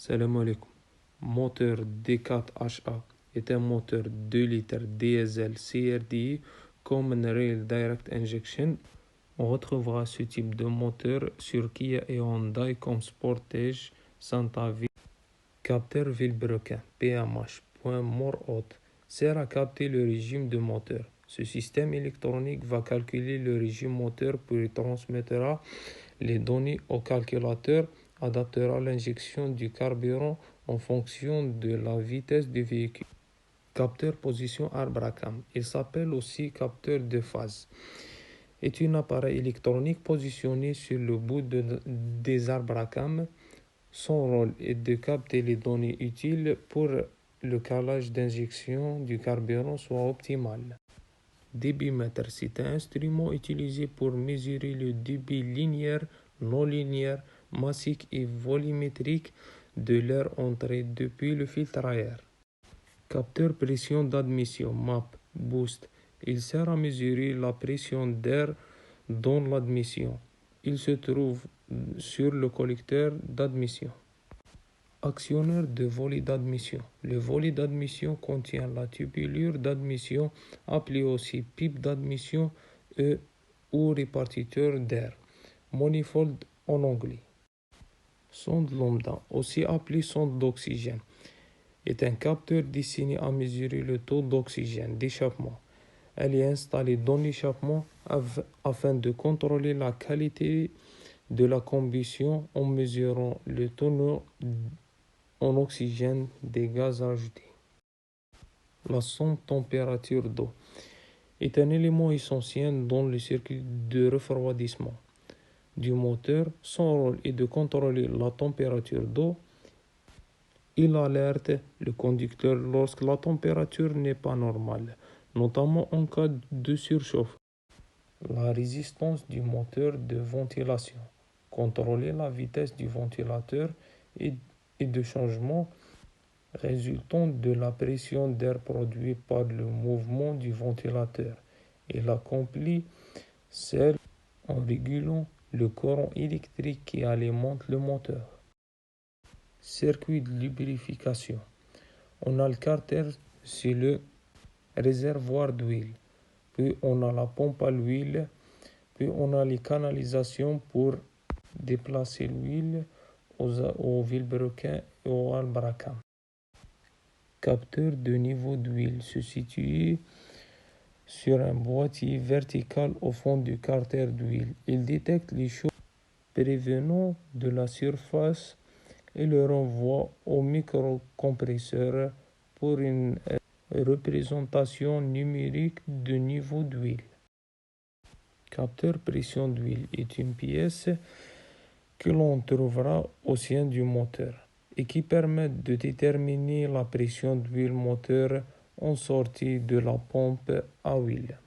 Salam alaikum. Moteur D4HA est un moteur 2 litres diesel CRDI Common Rail Direct Injection. On retrouvera ce type de moteur sur Kia et Hyundai comme Sportage, Santa Fe. Capteur Villebrequin PMH, point mort haute, sert à capter le régime de moteur. Ce système électronique va calculer le régime moteur puis transmettra les données au calculateur, adaptera l'injection du carburant en fonction de la vitesse du véhicule. Capteur position arbre à cam, il s'appelle aussi capteur de phase, est un appareil électronique positionné sur le bout des arbres à cam. Son rôle est de capter les données utiles pour le calage d'injection du carburant soit optimal. Débitmètre, c'est un instrument utilisé pour mesurer le débit linéaire, non linéaire, massique et volumétrique de l'air entré depuis le filtre à air. Capteur pression d'admission, MAP, boost. Il sert à mesurer la pression d'air dans l'admission. Il se trouve sur le collecteur d'admission. Actionneur de volet d'admission. Le volet d'admission contient la tubulure d'admission, appelée aussi pipe d'admission ou répartiteur d'air, manifold en anglais. Sonde lambda, aussi appelée sonde d'oxygène, est un capteur destiné à mesurer le taux d'oxygène d'échappement. Elle est installée dans l'échappement afin de contrôler la qualité de la combustion en mesurant le taux en oxygène des gaz ajoutés. La sonde température d'eau est un élément essentiel dans le circuit de refroidissement du moteur. Son rôle est de contrôler la température d'eau. Il alerte le conducteur lorsque la température n'est pas normale, notamment en cas de surchauffe. La résistance du moteur de ventilation. Contrôler la vitesse du ventilateur et de changement résultant de la pression d'air produite par le mouvement du ventilateur. Il accomplit celle en régulant le courant électrique qui alimente le moteur. Circuit de lubrification. On a le carter sur le réservoir d'huile, puis on a la pompe à l'huile, puis on a les canalisations pour déplacer l'huile au vilebrequin et au arbre à cam. Capteur de niveau d'huile se situe sur un boîtier vertical au fond du carter d'huile. Il détecte les chauffages prévenant de la surface et le renvoie au microcompresseur pour une représentation numérique de niveau d'huile. Capteur pression d'huile est une pièce que l'on trouvera au sein du moteur et qui permet de déterminer la pression d'huile moteur en sortie de la pompe à huile.